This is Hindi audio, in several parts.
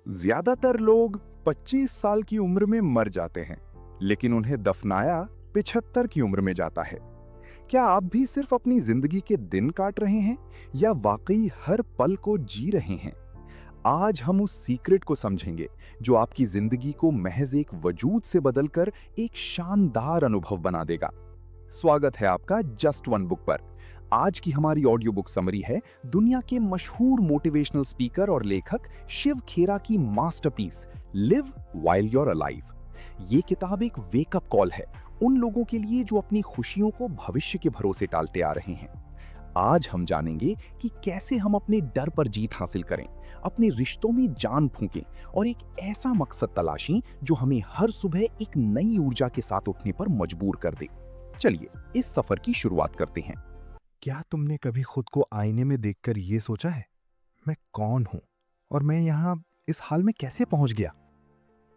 ज्यादातर लोग 25 साल की उम्र में मर जाते हैं, लेकिन उन्हें दफनाया 75 की उम्र में जाता है। क्या आप भी सिर्फ अपनी जिंदगी के दिन काट रहे हैं या वाकई हर पल को जी रहे हैं? आज हम उस सीक्रेट को समझेंगे जो आपकी जिंदगी को महज एक वजूद से बदलकर एक शानदार अनुभव बना देगा। स्वागत है आपका जस्ट वन बुक पर। आज की हमारी ऑडियो बुक समरी है दुनिया के मशहूर मोटिवेशनल स्पीकर और लेखक शिव खेरा की masterpiece live while you're alive. ये किताब एक वेकअप कॉल है उन लोगों के लिए जो अपनी खुशियों को भविष्य के भरोसे टालते आ रहे हैं। आज हम जानेंगे कि कैसे हम अपने डर पर जीत हासिल करें, अपने रिश्तों में जान फूंकें और एक ऐसा मकसद तलाशें जो हमें हर सुबह एक नई ऊर्जा के साथ उठने पर मजबूर कर दे। चलिए इस सफर की शुरुआत करते हैं। क्या तुमने कभी खुद को आईने में देखकर ये सोचा है, मैं कौन हूं और मैं यहां इस हाल में कैसे पहुंच गया?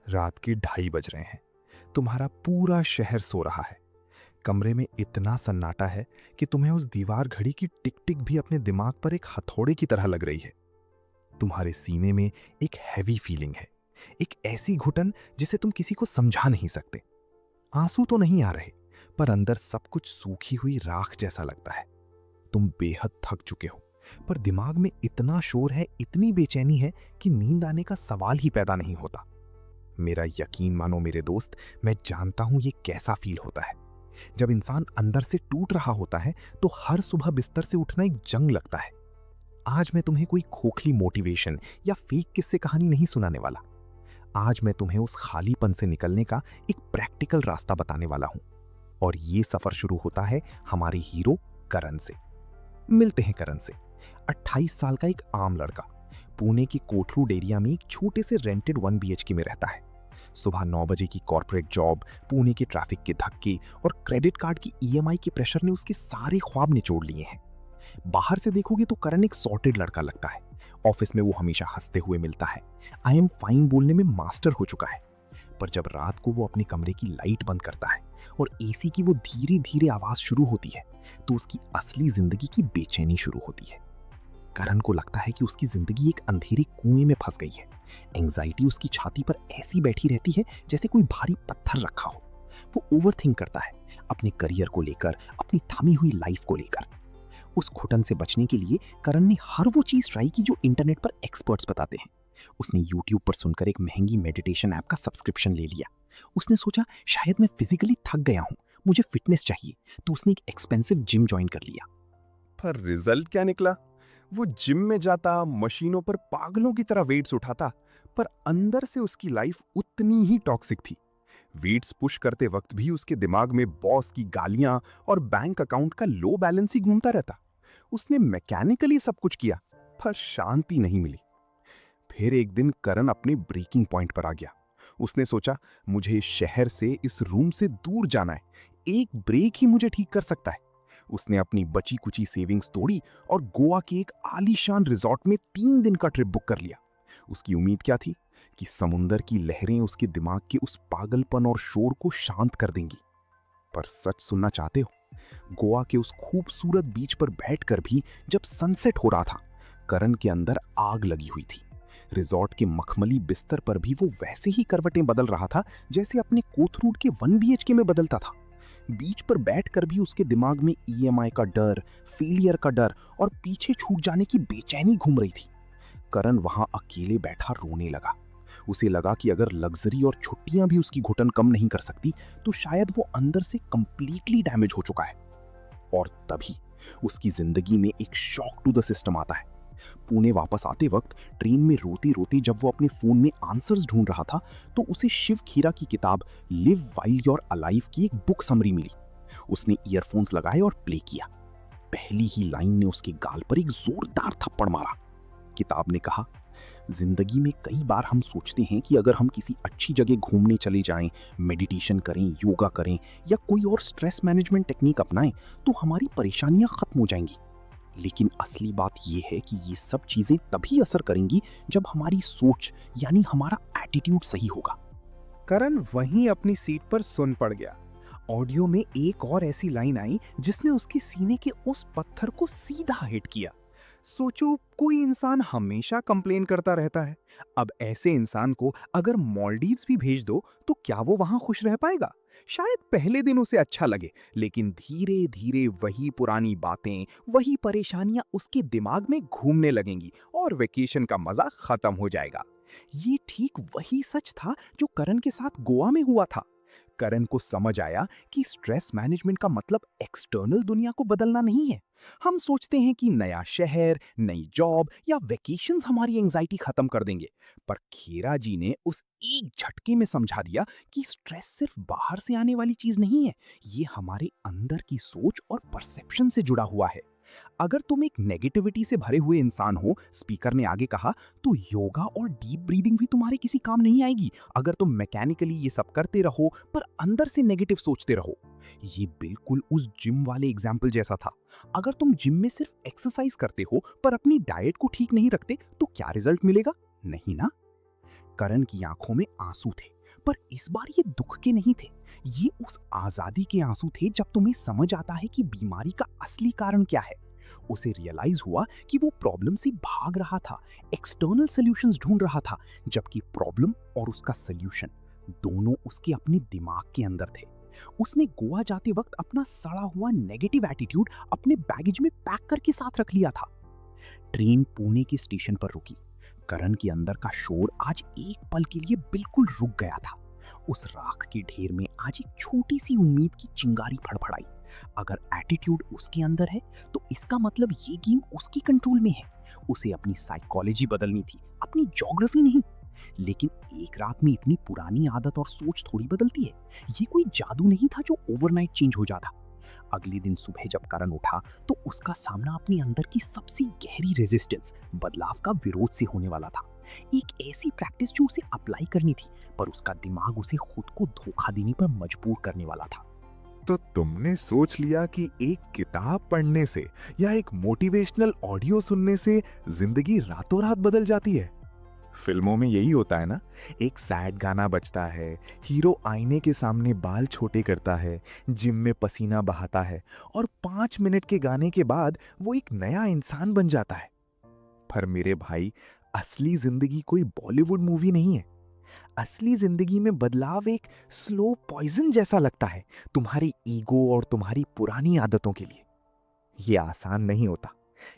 रात के 2:30 बज रहे हैं। तुम्हारा पूरा शहर सो रहा है। कमरे में इतना सन्नाटा है कि तुम्हें उस दीवार घड़ी की टिक टिक भी अपने दिमाग पर एक हथौड़े की तरह लग रही है। तुम्हारे सीने में एक हैवी फीलिंग है, एक ऐसी घुटन जिसे तुम किसी को समझा नहीं सकते। आंसू तो नहीं आ रहे, पर अंदर सब कुछ सूखी हुई राख जैसा लगता है। तुम बेहद थक चुके हो, पर दिमाग में इतना शोर है, इतनी बेचैनी है कि नींद आने का सवाल ही पैदा नहीं होता। मेरा यकीन मानो मेरे दोस्त, मैं जानता हूं ये कैसा फील होता है। जब इंसान अंदर से टूट रहा होता है तो हर सुबह बिस्तर से उठना एक जंग लगता है। आज मैं तुम्हें कोई खोखली मोटिवेशन या फेक किस्से कहानी नहीं सुनाने वाला। आज मैं तुम्हें उस खालीपन से निकलने का एक प्रैक्टिकल रास्ता बताने वाला हूं। और ये सफर शुरू होता है हमारे हीरो करण से। मिलते हैं करण से। 28 साल का एक आम लड़का पुणे के कोथरूड एरिया में एक छोटे से रेंटेड 1 BHK में रहता है। सुबह 9 बजे की कॉर्पोरेट जॉब, पुणे के ट्रैफिक के धक्के और क्रेडिट कार्ड की EMI के प्रेशर ने उसके सारे ख्वाब निचोड़ लिए हैं। बाहर से देखोगे तो करण एक सॉर्टेड लड़का लगता है। ऑफिस में वो हमेशा हंसते हुए मिलता है। आई एम फाइन बोलने में मास्टर हो चुका है। पर जब रात को वो अपने कमरे की लाइट बंद करता है और AC की वो धीरे धीरे आवाज शुरू होती है तो उसकी असली जिंदगी की बेचैनी शुरू होती है। करण को लगता है कि उसकी जिंदगी एक अंधेरे कुएं में फंस गई है। एंजाइटी उसकी छाती पर ऐसी बैठी रहती है जैसे कोई भारी पत्थर रखा हो। वो ओवरथिंक करता है अपने करियर को लेकर, अपनी थमी हुई लाइफ को लेकर। उस घुटन से बचने के लिए करण ने हर वो चीज ट्राई की जो इंटरनेट पर एक्सपर्ट्स बताते हैं। उसने YouTube पर सुनकर एक महंगी मेडिटेशन ऐप का सब्सक्रिप्शन ले लिया। उसने सोचा शायद मैं फिजिकली थक गया हूं, मुझे फिटनेस चाहिए, तो उसने एक एक्सपेंसिव जिम ज्वाइन कर लिया। पर रिजल्ट क्या निकला? वो जिम में जाता, मशीनों पर पागलों की तरह वेट्स उठाता, पर अंदर से उसकी लाइफ उतनी ही टॉक्सिक थी। वेट्स पुश करते वक्त भी उसके दिमाग में बॉस की गालियां और बैंक अकाउंट का लो बैलेंस ही घूमता रहता। उसने मैकेनिकली सब कुछ किया, पर शांति नहीं मिली। फिर एक दिन करण अपने ब्रेकिंग पॉइंट पर आ गया। उसने सोचा मुझे इस शहर से, इस रूम से दूर जाना है। एक ब्रेक ही मुझे ठीक कर सकता है। उसने अपनी बची कुची सेविंग्स तोड़ी और गोवा के एक आलीशान रिजॉर्ट में 3 दिन का ट्रिप बुक कर लिया। उसकी उम्मीद क्या थी कि समुंदर की लहरें उसके दिमाग के उस पागलपन और शोर को शांत कर देंगी। पर सच सुनना चाहते हो? गोवा के उस खूबसूरत बीच पर बैठकर भी जब सनसेट हो रहा था, करण के अंदर आग लगी हुई थी। रिजॉर्ट के मखमली बिस्तर पर भी वो वैसे ही करवटें बदल रहा था जैसे अपने कोथरूड के 1 BHK में बदलता था। बीच पर बैठकर भी उसके दिमाग में EMI का डर, फेलियर का डर और पीछे छूट जाने की बेचैनी घूम रही थी। करण वहां अकेले बैठा रोने लगा। उसे लगा कि अगर लग्जरी और छुट्टियां भी उसकी घुटन कम नहीं कर सकती तो शायद वो अंदर से कंप्लीटली डैमेज हो चुका है। और तभी उसकी जिंदगी में एक शॉक टू द सिस्टम आता है। पुणे वापस आते वक्त ट्रेन में रोते रोते जब वो अपने फोन में आंसर्स ढूंढ रहा था तो उसे शिव खेरा की किताब लिव व्हाइल यूर अलाइव की एक बुक समरी मिली। उसने ईयरफोन्स लगाए और प्ले किया। पहली ही लाइन ने उसके गाल पर एक जोरदार थप्पड़ मारा। किताब ने कहा, जिंदगी में कई बार हम सोचते हैं कि अगर हम किसी अच्छी जगह घूमने चले जाएं, मेडिटेशन करें, योगा करें या कोई और स्ट्रेस मैनेजमेंट टेक्निक अपनाएं तो हमारी परेशानियां खत्म हो जाएंगी। लेकिन असली बात यह है कि ये सब चीजें तभी असर करेंगी जब हमारी सोच यानी हमारा एटीट्यूड सही होगा। करण वहीं अपनी सीट पर सुन पड़ गया। ऑडियो में एक और ऐसी लाइन आई जिसने उसके सीने के उस पत्थर को सीधा हिट किया। सोचो कोई इंसान हमेशा कंप्लेन करता रहता है। अब ऐसे इंसान को अगर मालदीव्स भी भेज दो तो क्या वो वहां खुश रह पाएगा? शायद पहले दिन उसे अच्छा लगे, लेकिन धीरे धीरे वही पुरानी बातें, वही परेशानियां उसके दिमाग में घूमने लगेंगी और वेकेशन का मजा खत्म हो जाएगा। ये ठीक वही सच था जो करण के साथ गोवा में हुआ था। करण को समझ आया कि स्ट्रेस मैनेजमेंट का मतलब एक्सटर्नल दुनिया को बदलना नहीं है। हम सोचते हैं कि नया शहर, नई जॉब या वेकेशंस हमारी एंजाइटी खत्म कर देंगे, पर खेरा जी ने उस एक झटके में समझा दिया कि स्ट्रेस सिर्फ बाहर से आने वाली चीज नहीं है, ये हमारे अंदर की सोच और परसेप्शन से जुड़ा हुआ है। अगर तुम एक नेगेटिविटी से भरे हुए इंसान हो, स्पीकर ने आगे कहा, तो योगा और डीप ब्रीदिंग भी तुम्हारे किसी काम नहीं आएगी अगर तुम मैकेनिकली ये सब करते रहो पर अंदर से नेगेटिव सोचते रहो। ये बिल्कुल उस जिम वाले एग्जाम्पल जैसा था। अगर तुम जिम में सिर्फ एक्सरसाइज करते हो पर अपनी डाइट को ठीक नहीं रखते तो क्या रिजल्ट मिलेगा? नहीं ना। करण की आंखों में आंसू थे, पर इस बार ये दुख के नहीं थे। ये उस आजादी के आंसू थे जब तुम्हें समझ आता है कि बीमारी का असली कारण क्या है। उसे रियलाइज हुआ कि वो प्रॉब्लम से भाग रहा था, एक्सटर्नल सॉल्यूशंस ढूंढ रहा था, जबकि प्रॉब्लम और उसका सॉल्यूशन दोनों उसके अपने दिमाग के अंदर थे। उसने गोवा जाते वक्त अपना सड़ा हुआ नेगेटिव एटीट्यूड अपने बैगेज में पैक करके साथ रख लिया था। ट्रेन पुणे के स्टेशन पर रुकी। करण के अंदर का शोर आज एक पल के लिए बिल्कुल रुक गया था। उस राख के ढेर में आज एक छोटी सी उम्मीद की चिंगारी फड़फड़ाई। अगर एटीट्यूड उसके अंदर है तो इसका मतलब ये गेम उसकी कंट्रोल में है। उसे अपनी साइकोलॉजी बदलनी थी, अपनी ज्योग्राफी नहीं। लेकिन एक रात में इतनी पुरानी आदत और सोच थोड़ी बदलती है। ये कोई जादू नहीं था जो ओवरनाइट चेंज हो जाता। अगले दिन सुबह जब करण उठा तो उसका सामना अपने अंदर की सबसे गहरी रेजिस्टेंस, बदलाव का विरोध से होने वाला था। एक ऐसी प्रैक्टिस जो उसे अप्लाई करनी थी, पर उसका दिमाग उसे खुद को धोखा देने पर मजबूर करने वाला था। तो तुमने सोच लिया कि एक किताब पढ़ने से या एक मोटिवेशनल ऑडियो सुनने से जिंदगी रातों रात बदल जाती है। फिल्मों में यही होता है ना, एक सैड गाना बजता है, हीरो आईने के सामने बाल छोटे करता है, जिम में पसीना बहाता है और 5 मिनट के गाने के बाद वो एक नया इंसान बन जाता है। पर मेरे भाई, असली जिंदगी कोई बॉलीवुड मूवी नहीं है। असली जिंदगी में बदलाव एक स्लो पॉइजन जैसा लगता है तुम्हारी ईगो और तुम्हारी पुरानी आदतों के लिए। ये आसान नहीं होता,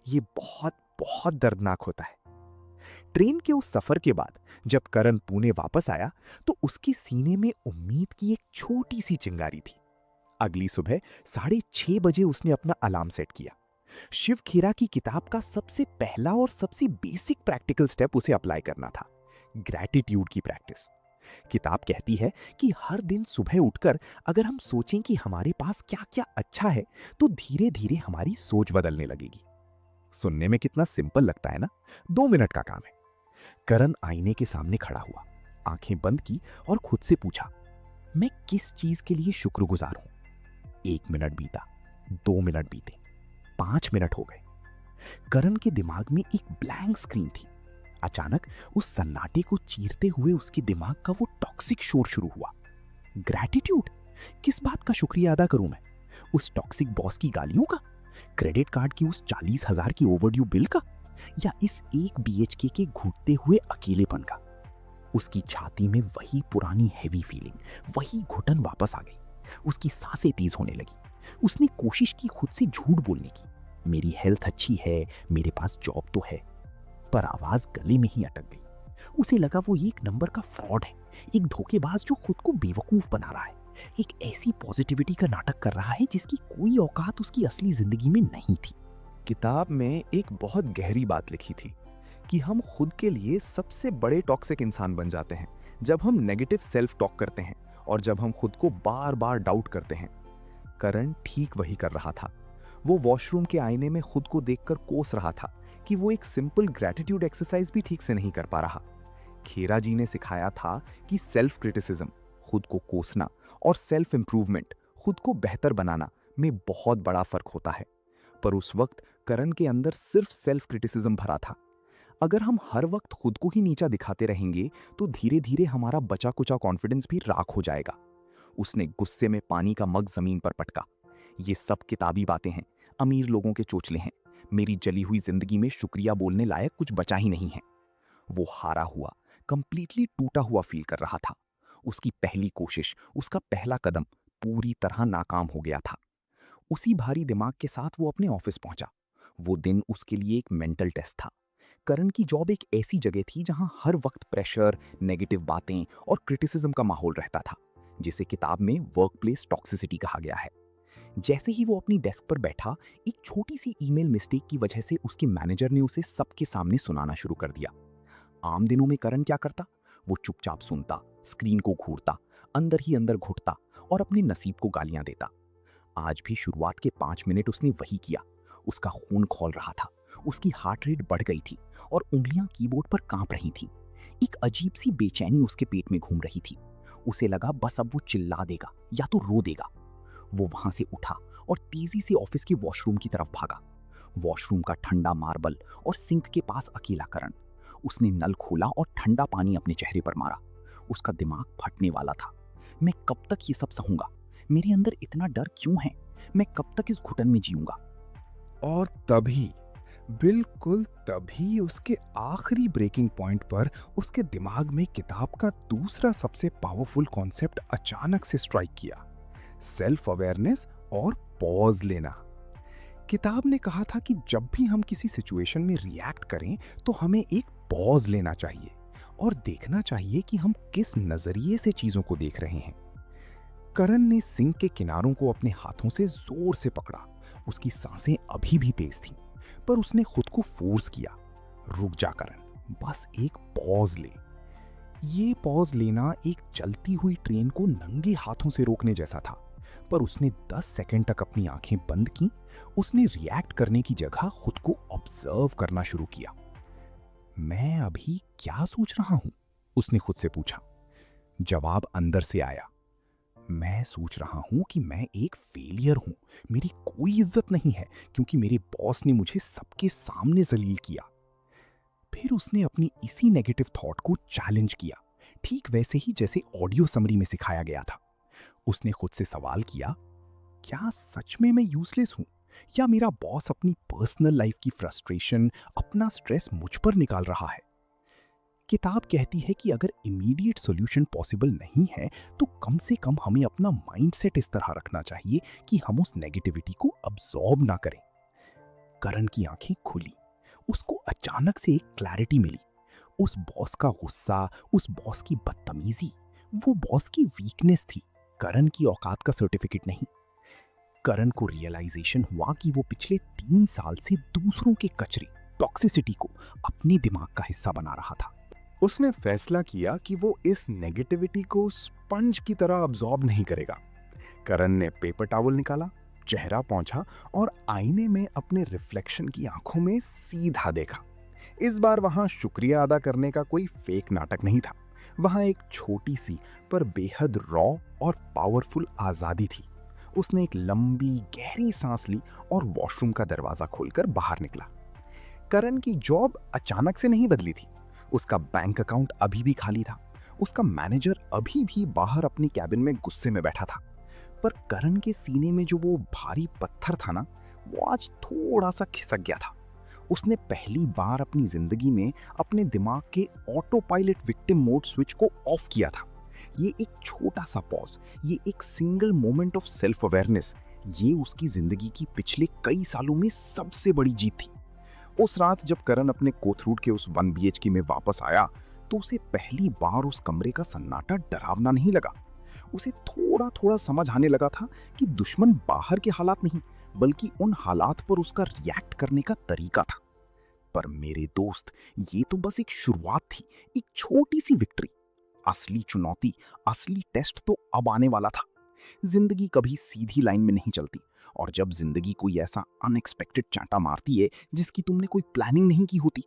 ये बहुत बहुत दर्दनाक होता है। ट्रेन के उस सफर के बाद जब करण पुणे वापस आया तो उसके सीने में उम्मीद की एक छोटी सी चिंगारी थी। अगली सुबह 6:30 बजे उसने अपना अलार्म सेट किया। शिव खेरा की किताब का सबसे पहला और सबसे बेसिक प्रैक्टिकल स्टेप उसे अप्लाई करना था, ग्रैटिट्यूड की प्रैक्टिस। किताब कहती है कि हर दिन सुबह उठकर अगर हम सोचें कि हमारे पास क्या क्या अच्छा है तो धीरे धीरे हमारी सोच बदलने लगेगी। सुनने में कितना सिंपल लगता है ना, 2 मिनट का काम है। करण आईने के सामने खड़ा हुआ, आंखें बंद की और खुद से पूछा, मैं किस चीज के लिए शुक्रगुजार हूं? 1 मिनट बीता, 2 मिनट बीते, 5 मिनट हो गए। करण के दिमाग में एक ब्लैंक स्क्रीन थी। अचानक उस सन्नाटे को चीरते हुए उसके दिमाग का वो टॉक्सिक शोर शुरू हुआ। ग्रैटिट्यूड? किस बात का शुक्रिया अदा करूं मैं? उस टॉक्सिक बॉस की गालियों का? क्रेडिट कार्ड की उस 40,000 की ओवरड्यू बिल का? या इस एक बीएचके के घुटते हुए अकेलेपन का? उसकी छाती में वही पुरानी हैवी फीलिंग, वही घुटन वापस आ गई। उसकी सांसें तेज होने लगी। उसने कोशिश की खुद से झूठ बोलने की, मेरी हेल्थ अच्छी है, मेरे पास जॉब तो है, पर आवाज गले में ही अटक गई। उसे लगा वो एक नंबर का फ्रॉड है, एक धोखेबाज जो खुद को बेवकूफ बना रहा है, एक ऐसी पॉजिटिविटी का नाटक कर रहा है जिसकी कोई औकात उसकी असली जिंदगी में नहीं थी। किताब में एक बहुत गहरी बात लिखी थी कि हम खुद के लिए सबसे बड़े टॉक्सिक इंसान बन जाते हैं जब हम नेगेटिव सेल्फ टॉक करते हैं और जब हम खुद को बार बार डाउट करते हैं। करण ठीक वही कर रहा था। वो वॉशरूम के आईने में खुद को देखकर कोस रहा था कि वो एक सिंपल ग्रैटिट्यूड एक्सरसाइज भी ठीक से नहीं कर पा रहा। खेरा जी ने सिखाया था कि सेल्फ क्रिटिसिज्म, खुद को कोसना, और सेल्फ इंप्रूवमेंट, खुद को बेहतर बनाना में बहुत बड़ा फर्क होता है। पर उस वक्त करण के अंदर सिर्फ सेल्फ क्रिटिसिज्म भरा था। अगर हम हर वक्त खुद को ही नीचा दिखाते रहेंगे तो धीरे धीरे हमारा बचा कुचा कॉन्फिडेंस भी राख हो जाएगा। उसने गुस्से में पानी का मग जमीन पर पटका। ये सब किताबी बातें हैं, अमीर लोगों के चोचले हैं। मेरी जली हुई जिंदगी में शुक्रिया बोलने लायक कुछ बचा ही नहीं है। वो हारा हुआ, कंप्लीटली टूटा हुआ फील कर रहा था। उसकी पहली कोशिश, उसका पहला कदम पूरी तरह नाकाम हो गया था। उसी भारी दिमाग के साथ वो अपने ऑफिस पहुंचा। वो दिन उसके लिए एक मेंटल टेस्ट था। करण की जॉब एक ऐसी जगह थी जहां हर वक्त प्रेशर, नेगेटिव बातें और क्रिटिसिज्म का माहौल रहता था, जिसे किताब में वर्कप्लेस टॉक्सिसिटी कहा गया है। जैसे ही वो अपनी डेस्क पर बैठा, एक छोटी सी ईमेल मिस्टेक की वजह से उसके मैनेजर ने उसे सबके सामने सुनाना शुरू कर दिया। आम दिनों में करण क्या करता? वो चुपचाप सुनता, स्क्रीन को घूरता, अंदर ही अंदर घुटता और अपने नसीब को गालियां देता। आज भी शुरुआत के 5 मिनट उसने वही किया। उसका खून खौल रहा था, उसकी हार्ट रेट बढ़ गई थी और उंगलियां कीबोर्ड पर कांप रही थीं। एक अजीब सी बेचैनी उसके पेट में घूम रही थी। उसे लगा बस अब वो चिल्ला देगा या तो रो देगा। वो वहां से उठा और तेजी से ऑफिस के वॉशरूम की तरफ भागा। वॉशरूम का ठंडा मार्बल और सिंक के पास अकेला करण। उसने नल खोला और ठंडा पानी अपने चेहरे पर मारा। उसका दिमाग फटने वाला था। मैं कब तक ये सब सहूंगा? मेरे अंदर इतना डर क्यों है? मैं कब तक इस घुटन में जीऊंगा? और तभी, बिल्कुल तभी उसके आखिरी ब्रेकिंग पॉइंट पर उसके दिमाग में किताब का दूसरा सबसे पावरफुल कॉन्सेप्ट अचानक से स्ट्राइक किया। सेल्फ अवेयरनेस और पॉज लेना। किताब ने कहा था कि जब भी हम किसी सिचुएशन में रिएक्ट करें तो हमें एक पॉज लेना चाहिए और देखना चाहिए कि हम किस नजरिए से चीजों को देख रहे हैं। करण ने सिंक के किनारों को अपने हाथों से जोर से पकड़ा। उसकी सांसें अभी भी तेज थीं, पर उसने खुद को फोर्स किया। रुक जा करण, बस एक पॉज ले। ये पॉज लेना एक चलती हुई ट्रेन को नंगे हाथों से रोकने जैसा था, पर उसने 10 सेकंड तक अपनी आंखें बंद की। उसने रिएक्ट करने की जगह खुद को ऑब्जर्व करना शुरू किया। मैं अभी क्या सोच रहा हूं? उसने खुद से पूछा। जवाब अंदर से आया। मैं सोच रहा हूं कि मैं एक फेलियर हूं, मेरी कोई इज्जत नहीं है क्योंकि मेरे बॉस ने मुझे सबके सामने जलील किया। फिर उसने अपनी इसी नेगेटिव थॉट को चैलेंज किया, ठीक वैसे ही जैसे ऑडियो समरी में सिखाया गया था। उसने खुद से सवाल किया, क्या सच में मैं यूजलेस हूं या मेरा बॉस अपनी पर्सनल लाइफ की फ्रस्ट्रेशन, अपना स्ट्रेस मुझ पर निकाल रहा है? किताब कहती है कि अगर इमीडिएट सॉल्यूशन पॉसिबल नहीं है तो कम से कम हमें अपना माइंडसेट इस तरह रखना चाहिए कि हम उस नेगेटिविटी को अब्सॉर्ब ना करें। करण की आंखें खुली। उसको अचानक से एक क्लैरिटी मिली। उस बॉस का गुस्सा, उस बॉस की बदतमीजी, वो बॉस की वीकनेस थी, करण की औकात का सर्टिफिकेट नहीं। करण को रियलाइजेशन हुआ कि वो पिछले 3 साल से दूसरों के कचरे, टॉक्सिसिटी को अपने दिमाग का हिस्सा बना रहा था। उसने फैसला किया कि वो इस नेगेटिविटी को स्पंज की तरह अब्सॉर्ब नहीं करेगा। करण ने पेपर टॉवल निकाला, चेहरा पोंछा और आईने में अपने रिफ्लेक्शन की आंखों में सीधा देखा। इस बार वहां शुक्रिया अदा करने का कोई फेक नाटक नहीं था। वहां एक छोटी सी पर बेहद रॉ और पावरफुल आजादी थी। उसने एक लंबी गहरी सांस ली और वॉशरूम का दरवाजा खोलकर बाहर निकला। करण की जॉब अचानक से नहीं बदली थी। उसका बैंक अकाउंट अभी भी खाली था। उसका मैनेजर अभी भी बाहर अपने कैबिन में गुस्से में बैठा था। पर करण के सीने में जो वो भारी पत्थर था ना, वो आज थोड़ा सा खिसक गया था। उसने पहली बार अपनी जिंदगी में अपने दिमाग के auto pilot victim mode switch को ऑफ किया था। ये एक छोटा सा पॉज, ये एक single moment of self awareness, ये उसकी जिंदगी की पिछले कई सालों में सबसे बड़ी जीत थी। उस रात जब करण अपने कोथरूड के उस 1 BHK में वापस आया तो उसे पहली बार उस कमरे का सन्नाटा डरावना नहीं लगा। उसे थोड़ा थोड़ा समझ आने लगा था कि दुश्मन बाहर के हालात नहीं, बल्कि उन हालात पर उसका रिएक्ट करने का तरीका था। पर मेरे दोस्त, ये तो बस एक शुरुआत थी, एक छोटी सी विक्ट्री। असली चुनौती, असली टेस्ट तो अब आने वाला था। जिंदगी कभी सीधी लाइन में नहीं चलती, और जब जिंदगी कोई ऐसा अनएक्सपेक्टेड चांटा मारती है जिसकी तुमने कोई प्लानिंग नहीं की होती,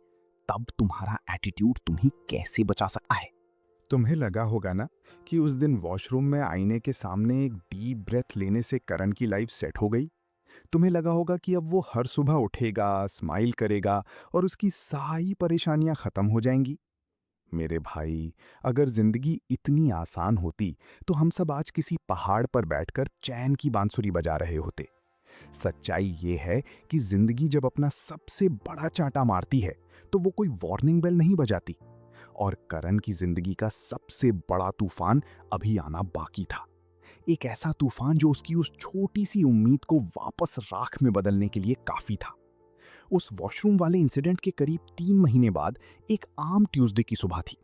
तब तुम्हारा एटीट्यूड तुम्हें कैसे बचा सकता है। तुम्हें लगा होगा ना कि उस दिन वॉशरूम में आईने के सामने एक डीप ब्रेथ लेने से करण की लाइफ सेट हो गई। तुम्हें लगा होगा कि अब वो हर सुबह उठेगा, स्माइल करेगा और उसकी सारी परेशानियां खत्म हो जाएंगी। मेरे भाई, अगर जिंदगी इतनी आसान होती तो हम सब आज किसी पहाड़ पर बैठकर चैन की बांसुरी बजा रहे होते। सच्चाई ये है कि जिंदगी जब अपना सबसे बड़ा चांटा मारती है तो वो कोई वार्निंग बेल नहीं बजाती। और करण की जिंदगी का सबसे बड़ा तूफान अभी आना बाकी था। एक ऐसा तूफान जो उसकी उस छोटी सी उम्मीद को वापस राख में बदलने के लिए काफी था। उस वॉशरूम वाले इंसिडेंट के करीब 3 महीने बाद एक आम ट्यूसडे की सुबह थी।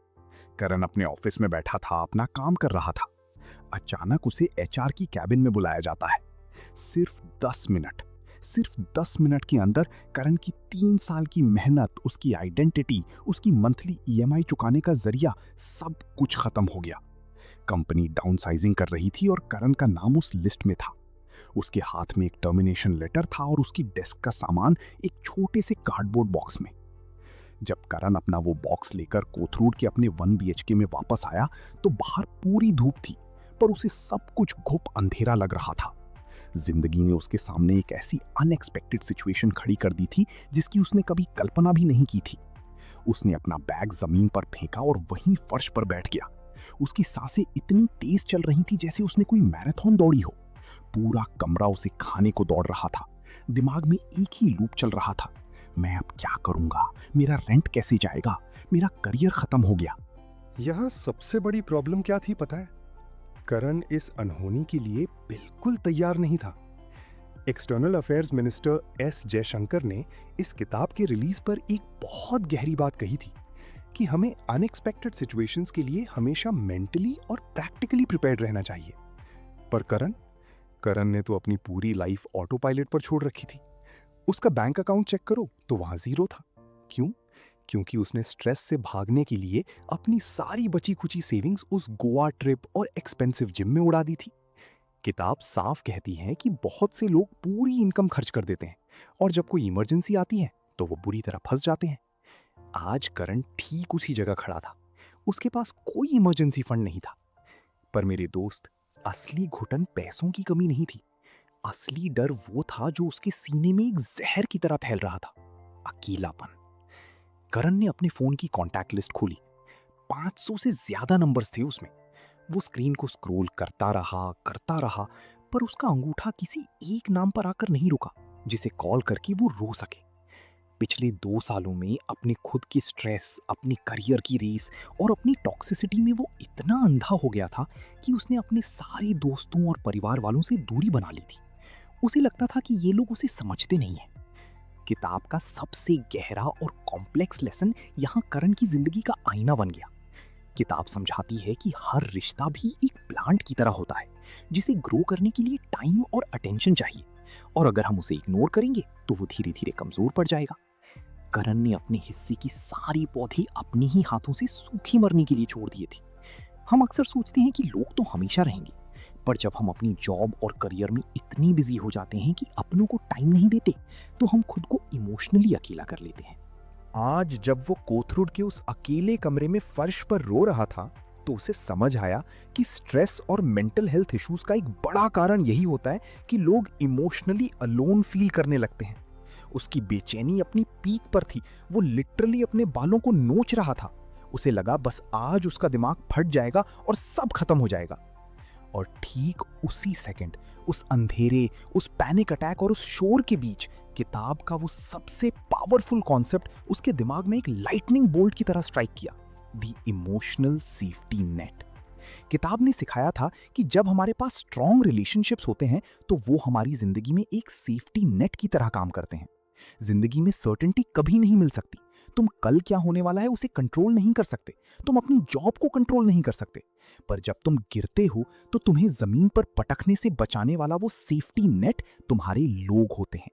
करण अपने ऑफिस में बैठा था, अपना काम कर रहा था। अचानक उसे एचआर की कैबिन में बुलाया जाता है। सिर्फ 10 मिनट के अंदर करण की 3 साल की मेहनत, उसकी आइडेंटिटी, उसकी मंथली ईएमआई चुकाने का जरिया, सब कुछ खत्म हो गया। कंपनी डाउनसाइजिंग कर रही थी और करण का नाम उस लिस्ट में था। उसके हाथ में एक टर्मिनेशन लेटर था और उसकी डेस्क का सामान एक छोटे से कार्डबोर्ड बॉक्स में। जब करण अपना वो बॉक्स लेकर कोथरूड के अपने 1 बीएचके में वापस आया तो बाहर पूरी धूप थी, पर उसे सब कुछ घुप अंधेरा लग रहा था। जिंदगी ने उसके सामने एक ऐसी अनएक्सपेक्टेड सिचुएशन खड़ी कर दी थी जिसकी उसने कभी कल्पना भी नहीं की थी। उसने अपना बैग जमीन पर फेंका और वहीं फर्श पर बैठ गया। उसकी सांसें इतनी तेज चल रही थी जैसे उसने कोई मैराथन दौड़ी हो। पूरा कमरा उसे खाने को दौड़ रहा था। दिमाग में एक ही लूप चल रहा था, मैं अब क्या करूंगा, मेरा रेंट कैसे जाएगा, मेरा करियर खत्म हो गया। यहाँ सबसे बड़ी प्रॉब्लम क्या थी पता है? करण इस अनहोनी के लिए बिल्कुल तैयार नहीं था। External affairs minister S Jaishankar ने इस किताब के रिलीज पर एक बहुत गहरी बात कही थी कि हमें अनएक्सपेक्टेड सिचुएशंस के लिए हमेशा मेंटली और प्रैक्टिकली प्रिपेयर्ड रहना चाहिए। पर करण ने तो अपनी पूरी लाइफ ऑटो पायलट पर छोड़ रखी थी। उसका बैंक अकाउंट चेक करो तो वहां जीरो था। क्यों? क्योंकि उसने स्ट्रेस से भागने के लिए अपनी सारी बची खुची सेविंग्स उस गोवा ट्रिप और एक्सपेंसिव जिम में उड़ा दी थी। किताब साफ कहती है कि बहुत से लोग पूरी इनकम खर्च कर देते हैं और जब कोई इमरजेंसी आती है तो वो बुरी तरह फंस जाते हैं। आज करण ठीक उसी जगह खड़ा था। उसके पास कोई इमरजेंसी फंड नहीं था। पर मेरे दोस्त, असली घुटन पैसों की कमी नहीं थी। असली डर वो था जो उसके सीने में एक जहर की तरह फैल रहा था, अकेलापन। करण ने अपने फोन की कॉन्टैक्ट लिस्ट खोली। 500 से ज्यादा नंबर्स थे उसमें। वो स्क्रीन को स्क्रॉल करता रहा, पर उसका अंगूठा किसी एक नाम पर आकर नहीं रुका जिसे कॉल करके वो रो सके। पिछले 2 सालों में अपने खुद की स्ट्रेस, अपनी करियर की रेस और अपनी टॉक्सिसिटी में वो इतना अंधा हो गया था कि उसने अपने सारे दोस्तों और परिवार वालों से दूरी बना ली थी। उसे लगता था कि ये लोग उसे समझते नहीं हैं। किताब का सबसे गहरा और कॉम्प्लेक्स लेसन यहाँ करण की जिंदगी का आईना बन गया। किताब समझाती है कि हर रिश्ता भी एक प्लांट की तरह होता है जिसे ग्रो करने के लिए टाइम और अटेंशन चाहिए, और अगर हम उसे इग्नोर करेंगे तो वो धीरे धीरे कमजोर पड़ जाएगा। करण ने अपने हिस्से की सारी पौधे अपने ही हाथों से सूखे मरने के लिए छोड़ दिए थे। हम अक्सर सोचते हैं कि लोग तो हमेशा रहेंगे, पर जब हम अपनी जॉब और करियर में इतनी बिजी हो जाते हैं कि अपनों को टाइम नहीं देते, तो हम खुद को इमोशनली अकेला कर लेते हैं। आज जब वो कोथरूड के उस अकेले कमरे में फर्श पर रो रहा था तो उसे समझ आया कि स्ट्रेस और मेंटल हेल्थ इश्यूज का एक बड़ा कारण यही होता है कि लोग इमोशनली अलोन फील करने लगते हैं। उसकी बेचैनी अपनी पीक पर थी। वो लिटरली अपने बालों को नोच रहा था। उसे लगा बस आज उसका दिमाग फट जाएगा और सब खत्म हो जाएगा। और ठीक उसी सेकंड, उस अंधेरे, उस पैनिक अटैक और उस शोर के बीच किताब का वो सबसे पावरफुल कॉन्सेप्ट उसके दिमाग में एक लाइटनिंग बोल्ट की तरह स्ट्राइक किया, द इमोशनल सेफ्टी नेट। किताब ने सिखाया था कि जब हमारे पास स्ट्रॉन्ग रिलेशनशिप्स होते हैं तो वो हमारी जिंदगी में एक सेफ्टी नेट की तरह काम करते हैं। जिंदगी में सर्टेनिटी कभी नहीं मिल सकती। तुम कल क्या होने वाला है उसे कंट्रोल नहीं कर सकते। तुम अपनी जॉब को कंट्रोल नहीं कर सकते। पर जब तुम गिरते हो तो तुम्हें जमीन पर पटकने से बचाने वाला वो सेफ्टी नेट तुम्हारे लोग होते हैं।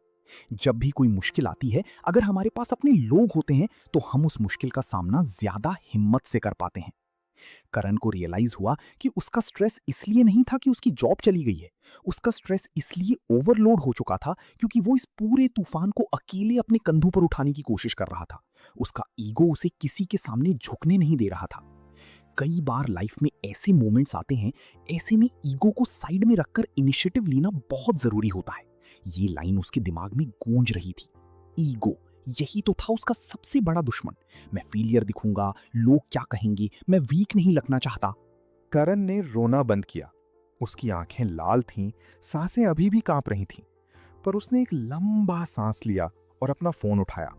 जब भी कोई मुश्किल आती है, अगर हमारे पास अपने लोग होते हैं तो हम उस मुश्किल का सामना ज्यादा हिम्मत से कर पाते हैं। करण को रियलाइज हुआ कि उसका स्ट्रेस इसलिए नहीं था कि उसकी जॉब चली गई है। उसका स्ट्रेस इसलिए ओवरलोड हो चुका था क्योंकि वो इस पूरे तूफान को अकेले अपने कंधों पर उठाने की कोशिश कर रहा था। उसका ईगो उसे किसी के सामने झुकने नहीं दे रहा था। कई बार लाइफ में ऐसे मोमेंट्स आते हैं, ऐसे में ईगो को साइड में रखकर इनिशिएटिव लेना बहुत जरूरी होता है। ये लाइन उसके दिमाग में गूंज रही थी। ईगो, यही तो था उसका सबसे बड़ा दुश्मन। मैं फेलियर दिखूंगा, लोग क्या कहेंगे, मैं वीक नहीं लगना चाहता। करण ने रोना बंद किया। उसकी आंखें लाल थीं, सांसें अभी भी कांप रही थीं। पर उसने एक लंबा सांस लिया और अपना फोन उठाया।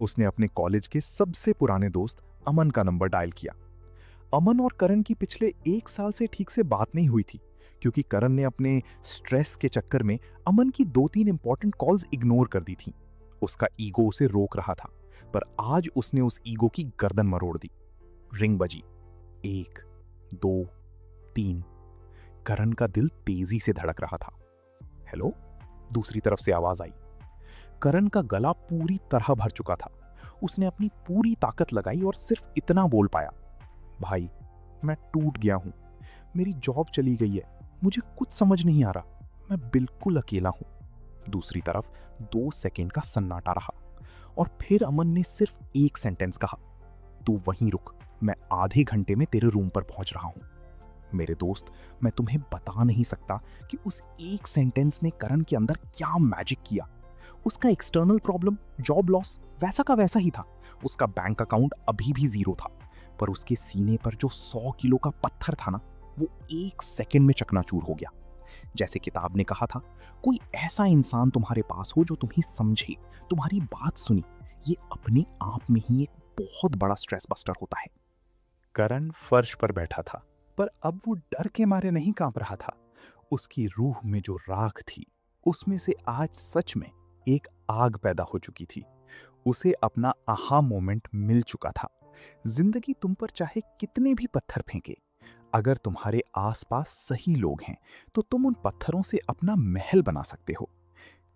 उसने अपने कॉलेज के सबसे पुराने दोस्त अमन का नंबर डायल किया। अमन और करण की पिछले 1 साल से ठीक से बात नहीं हुई थी, क्योंकि करण ने अपने स्ट्रेस के चक्कर में अमन की 2-3 इंपॉर्टेंट कॉल्स इग्नोर कर दी थी। उसका ईगो उसे रोक रहा था, पर आज उसने उस ईगो की गर्दन मरोड़ दी। रिंग बजी। 1, 2, 3। करण का दिल तेजी से धड़क रहा था। हेलो? दूसरी तरफ से आवाज आई। करण का गला पूरी तरह भर चुका था। उसने अपनी पूरी ताकत लगाई और सिर्फ इतना बोल पाया, भाई, मैं टूट गया हूं। मेरी जॉब चली गई है। मुझे कुछ समझ नहीं आ रहा। मैं बिल्कुल अकेला हूं। दूसरी तरफ 2 सेकंड का सन्नाटा रहा और फिर अमन ने सिर्फ एक सेंटेंस कहा, तू वहीं रुक, मैं आधे घंटे में तेरे रूम पर पहुंच रहा हूं। मेरे दोस्त, मैं तुम्हें बता नहीं सकता कि उस एक सेंटेंस ने करण के अंदर क्या मैजिक किया। उसका एक्सटर्नल प्रॉब्लम, जॉब लॉस, वैसा का वैसा ही था। उसका बैंक अकाउंट अभी भी 0 था, पर उसके सीने पर जो 100 किलो का पत्थर था ना, वो 1 सेकंड में चकनाचूर हो गया। जैसे किताब ने कहा था, कोई ऐसा इंसान तुम्हारे पास हो जो तुम्हें समझे, तुम्हारी बात सुनी, ये अपने आप में ही एक बहुत बड़ा स्ट्रेस बस्टर होता है। करण फर्श पर बैठा था, पर अब वो डर के मारे नहीं कांप रहा था। उसकी रूह में जो राख थी, उसमें से आज सच में एक आग पैदा हो चुकी थी। उसे अपना आहा मोमेंट मिल चुका था। जिंदगी तुम पर चाहे कितने भी पत्थर फेंके, अगर तुम्हारे आसपास सही लोग हैं तो तुम उन पत्थरों से अपना महल बना सकते हो।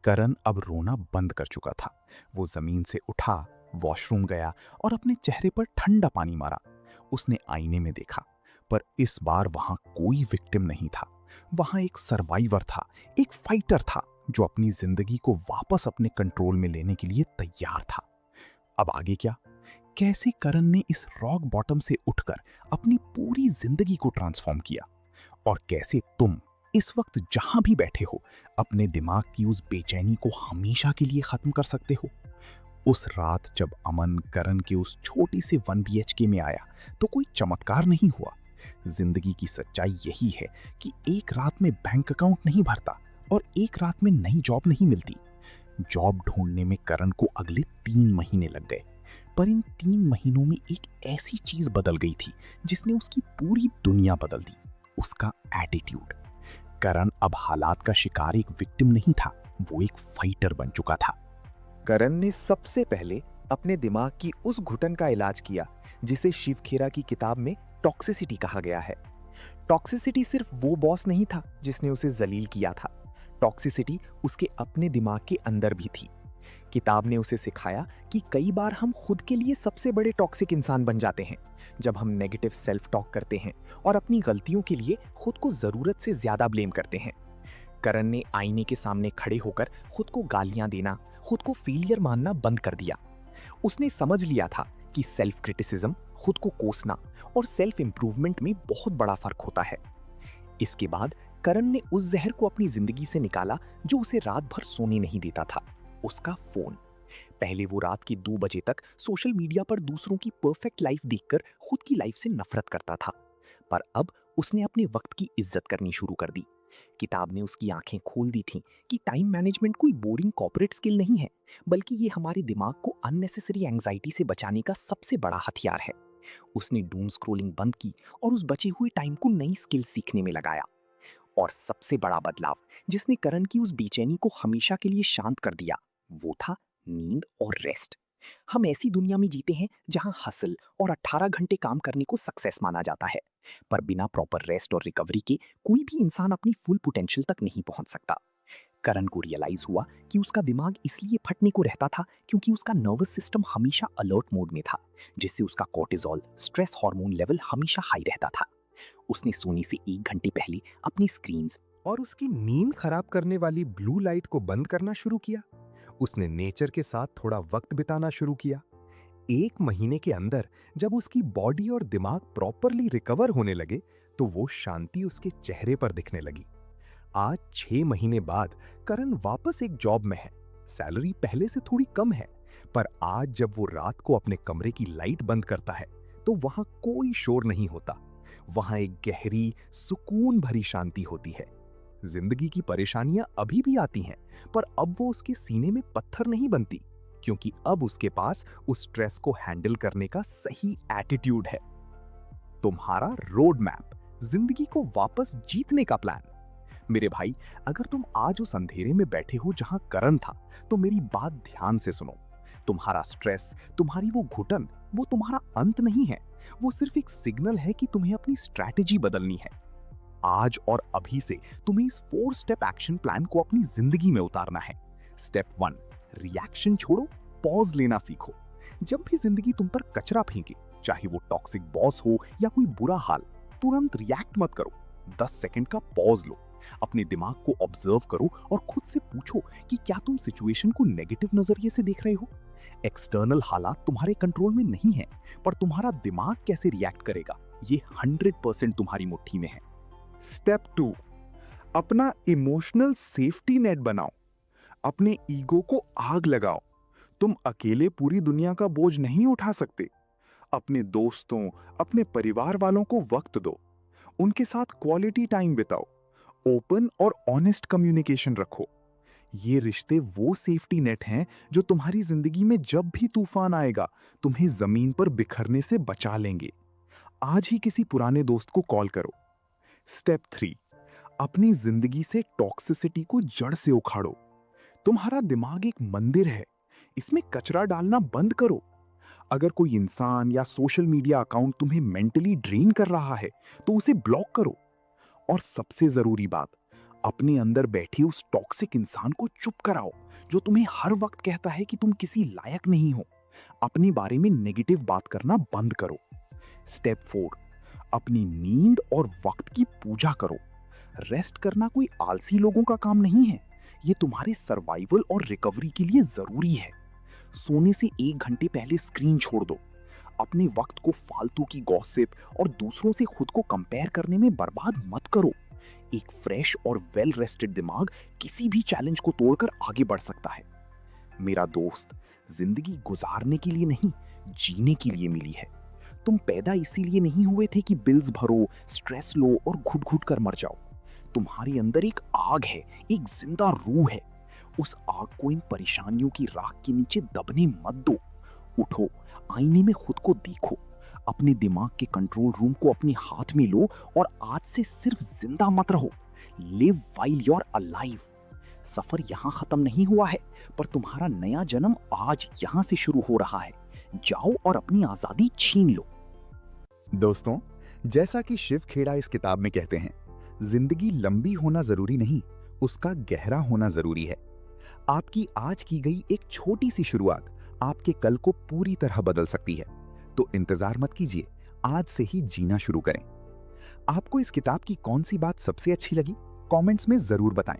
करण अब रोना बंद कर चुका था। वो जमीन से उठा, वॉशरूम गया और अपने चेहरे पर ठंडा पानी मारा। उसने आईने में देखा, पर इस बार वहां कोई विक्टिम नहीं था। वहां एक सर्वाइवर था, एक फाइटर था जो अपनी जिंदगी को वापस अपने कंट्रोल में लेने के लिए तैयार था। अब आगे क्या? कैसे करण ने इस रॉक बॉटम से उठकर अपनी पूरी जिंदगी को ट्रांसफॉर्म किया, और कैसे तुम इस वक्त जहां भी बैठे हो अपने दिमाग की उस बेचैनी को हमेशा के लिए खत्म कर सकते हो। उस रात जब अमन करण के उस छोटी से 1 BHK में आया तो कोई चमत्कार नहीं हुआ। जिंदगी की सच्चाई यही है कि एक रात में बैंक अकाउंट नहीं भरता और एक रात में नई जॉब नहीं मिलती। जॉब ढूंढने में करण को अगले 3 महीने लग गए, पर इन 3 महीनों में एक ऐसी चीज बदल गई थी जिसने उसकी पूरी दुनिया बदल दी, उसका एटीट्यूड। करण अब हालात का शिकार एक विक्टिम नहीं था, वो एक फाइटर बन चुका था। करण ने सबसे पहले अपने दिमाग की उस घुटन का इलाज किया जिसे शिव खेरा की किताब में टॉक्सिसिटी कहा गया है। टॉक्सिसिटी सिर्फ वो बॉस नहीं था जिसने उसे जलील किया था, टॉक्सिसिटी उसके अपने दिमाग के अंदर भी थी। किताब ने उसे सिखाया कि कई बार हम खुद के लिए सबसे बड़े टॉक्सिक इंसान बन जाते हैं जब हम नेगेटिव सेल्फ टॉक करते हैं और अपनी गलतियों के लिए खुद को जरूरत से ज्यादा ब्लेम करते हैं। करण ने आईने के सामने खड़े होकर खुद को गालियां देना, खुद को फेलियर मानना बंद कर दिया। उसने समझ लिया था कि सेल्फ क्रिटिसिज्म, खुद को कोसना और सेल्फ इंप्रूवमेंट में बहुत बड़ा फर्क होता है। इसके बाद करण ने उस जहर को अपनी जिंदगी से निकाला जो उसे रात भर सोने नहीं देता था, उसका फोन। पहले वो रात के 2 बजे तक सोशल मीडिया पर दूसरों की परफेक्ट लाइफ देखकर खुद की लाइफ से नफरत करता था, पर अब उसने अपने वक्त की इज्जत करनी शुरू कर दी। किताब ने उसकी आंखें खोल दी थीं कि टाइम मैनेजमेंट कोई बोरिंग कॉर्पोरेट स्किल नहीं है, बल्कि ये हमारे दिमाग को अननेसेसरी एंजाइटी से बचाने का सबसे बड़ा हथियार है। उसने डूम स्क्रोलिंग बंद की और उस बचे हुए टाइम को नई स्किल सीखने में लगाया। और सबसे बड़ा बदलाव जिसने करण की उस बेचैनी को हमेशा के लिए शांत कर दिया, वो था नींद और रेस्ट। हम ऐसी दुनिया में जीते हैं जहां हसल और 18 घंटे काम करने को सक्सेस माना जाता है, पर बिना प्रॉपर रेस्ट और रिकवरी के कोई भी इंसान अपनी फुल पोटेंशियल तक नहीं पहुंच सकता। करण को रियलाइज हुआ कि उसका दिमाग इसलिए फटने को रहता था क्योंकि उसका नर्वस सिस्टम हमेशा अलर्ट मोड में था, जिससे उसका कोर्टिजोल, स्ट्रेस हार्मोन लेवल हमेशा हाई रहता था। उसने सोने से 1 घंटे पहले अपनी स्क्रीन्स और उसकी नींद खराब करने वाली ब्लू लाइट को बंद करना शुरू किया। उसने नेचर के साथ थोड़ा वक्त बिताना शुरू किया। 1 महीने के अंदर जब उसकी बॉडी और दिमाग प्रॉपरली रिकवर होने लगे तो वो शांति उसके चेहरे पर दिखने लगी। आज 6 महीने बाद करण वापस एक जॉब में है। सैलरी पहले से थोड़ी कम है, पर आज जब वो रात को अपने कमरे की लाइट बंद करता है तो वहां कोई शोर नहीं होता। वहां एक गहरी, सुकून भरी शांति होती है। जिंदगी की परेशानियां अभी भी आती हैं, पर अब वो उसके सीने में पत्थर नहीं बनती, क्योंकि अब उसके पास उस स्ट्रेस को हैंडल करने का सही एटीट्यूड है। तुम्हारा रोड मैप, जिंदगी को वापस जीतने का प्लान। मेरे भाई, अगर तुम आज उस अंधेरे में बैठे हो जहां करण था, तो मेरी बात ध्यान से सुनो। तुम्हारा स्ट्रेस, तुम्हारी वो घुटन, वो तुम्हारा अंत नहीं है। वो सिर्फ एक सिग्नल है कि तुम्हें अपनी स्ट्रैटेजी बदलनी है। आज और अभी से तुम्हें इस 4 स्टेप एक्शन प्लान को अपनी जिंदगी में उतारना है। स्टेप 1, रिएक्शन छोड़ो, पॉज लेना सीखो। जब भी जिंदगी तुम पर कचरा फेंके, चाहे वो टॉक्सिक बॉस हो या कोई बुरा हाल, तुरंत रिएक्ट मत करो। 10 सेकंड का पॉज लो, अपने दिमाग को ऑब्जर्व करो और खुद से पूछो कि क्या तुम सिचुएशन को नेगेटिव नजरिए से देख रहे हो। एक्सटर्नल हालात तुम्हारे कंट्रोल में नहीं है, पर तुम्हारा दिमाग कैसे रिएक्ट करेगा, ये 100% तुम्हारी मुट्ठी में है। स्टेप 2, अपना इमोशनल सेफ्टी नेट बनाओ। अपने ईगो को आग लगाओ। तुम अकेले पूरी दुनिया का बोझ नहीं उठा सकते। अपने दोस्तों, अपने परिवार वालों को वक्त दो। उनके साथ क्वालिटी टाइम बिताओ। ओपन और ऑनेस्ट कम्युनिकेशन रखो। ये रिश्ते वो सेफ्टी नेट हैं जो तुम्हारी जिंदगी में जब भी तूफान आएगा, तुम्हें जमीन पर बिखरने से बचा लेंगे। आज ही किसी पुराने दोस्त को कॉल करो। स्टेप 3, अपनी जिंदगी से टॉक्सिसिटी को जड़ से उखाड़ो। तुम्हारा दिमाग एक मंदिर है, इसमें कचरा डालना बंद करो। अगर कोई इंसान या सोशल मीडिया अकाउंट तुम्हें मेंटली ड्रेन कर रहा है, तो उसे ब्लॉक करो। और सबसे जरूरी बात, अपने अंदर बैठे उस टॉक्सिक इंसान को चुप कराओ जो तुम्हें हर वक्त कहता है कि तुम किसी लायक नहीं हो। अपने बारे में नेगेटिव बात करना बंद करो। स्टेप 4, अपनी नींद और वक्त की पूजा करो। रेस्ट करना कोई आलसी लोगों का काम नहीं है, ये तुम्हारे सर्वाइवल और रिकवरी के लिए जरूरी है। सोने से 1 घंटे पहले स्क्रीन छोड़ दो। अपने वक्त को फालतू की गॉसिप और दूसरों से खुद को कंपेयर करने में बर्बाद मत करो। एक फ्रेश और वेल रेस्टेड दिमाग किसी भी चैलेंज को तोड़कर आगे बढ़ सकता है। मेरा दोस्त, जिंदगी गुजारने के लिए नहीं, जीने के लिए मिली है। तुम पैदा इसीलिए नहीं हुए थे कि बिल्स भरो, स्ट्रेस लो और घुट घुट कर मर जाओ। तुम्हारे अंदर एक आग है, एक जिंदा रूह है। उस आग को इन परेशानियों की राख के नीचे दबने मत दो। उठो, आईने में खुद को देखो, अपने दिमाग के कंट्रोल रूम को अपने हाथ में लो और आज से सिर्फ जिंदा मत रहो, live while you are alive. सफर यहां खत्म नहीं हुआ है, पर तुम्हारा नया जन्म आज यहां से शुरू हो रहा है। जाओ और अपनी आजादी छीन लो। दोस्तों, जैसा कि शिव खेड़ा इस किताब में कहते हैं, जिंदगी लंबी होना जरूरी नहीं, उसका गहरा होना जरूरी है। आपकी आज की गई एक छोटी सी शुरुआत आपके कल को पूरी तरह बदल सकती है। तो इंतजार मत कीजिए, आज से ही जीना शुरू करें। आपको इस किताब की कौन सी बात सबसे अच्छी लगी, कमेंट्स में जरूर बताएं।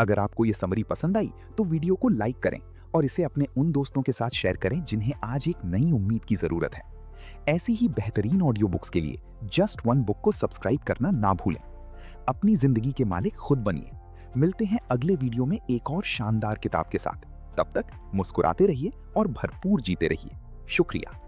अगर आपको ये समरी पसंद आई तो वीडियो को लाइक करें और इसे अपने उन दोस्तों के साथ शेयर करें जिन्हें आज एक नई उम्मीद की जरूरत है। ऐसी ही बेहतरीन ऑडियो बुक्स के लिए जस्ट वन बुक को सब्सक्राइब करना ना भूलें। अपनी जिंदगी के मालिक खुद बनिए। मिलते हैं अगले वीडियो में एक और शानदार किताब के साथ। तब तक मुस्कुराते रहिए और भरपूर जीते रहिए। शुक्रिया।